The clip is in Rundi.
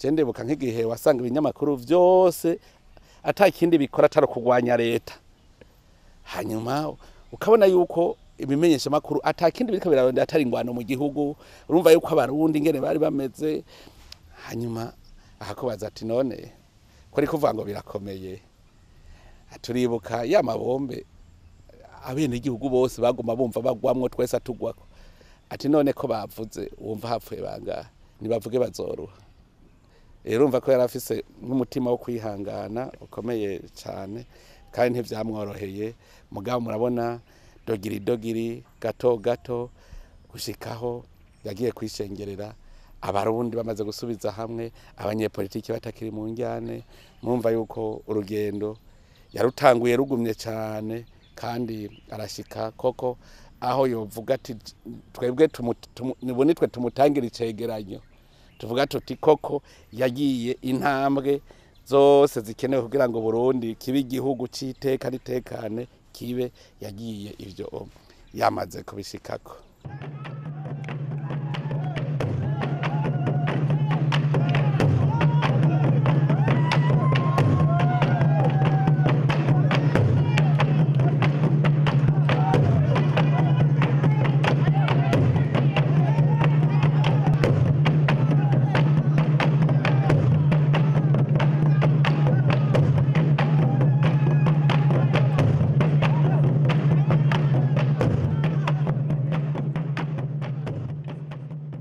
cendebuka nk'igihe wasanga ibinyamakuru vyose atakindi bikora atari kugwanya leta, hanyuma ukabona yuko ibimenyesha makuru atakindi biriko birarondera atari ingwano mu gihugu. Urumva yuko abarundi ingene bari bameze, hanyuma akakubaza ati none ko ari kuvuga ngo birakomeye. Turibuka ya mabombe abene igihugu bose baguma bumva bagwamwo twese atugwako, ati none ko bavuze wumva hapfuye bangahe, nibavuge bazoruha. Urumva ko yarafise nk'umutima wo kwihangana ukomeye cyane, kandi ntivyamworoheye. Mugabo murabona dogiri gato gato gushikaho yagiye kwishengerera, abarundi bamaze gusubiza hamwe, abanyepolitiki batakiri mu njyane. Murumva yuko urugendo yarutanguye rugumye cyane, kandi arashika koko aho yovuga ati twebwe nibonitwe tumutangira icegeranyo, tuvuga tuti koko yagiye intambwe zose zikenewe kugira ngo Burundi kibe igihugu c'iteka ritekane, kibe yagiye ivyo yamaze kubishikako.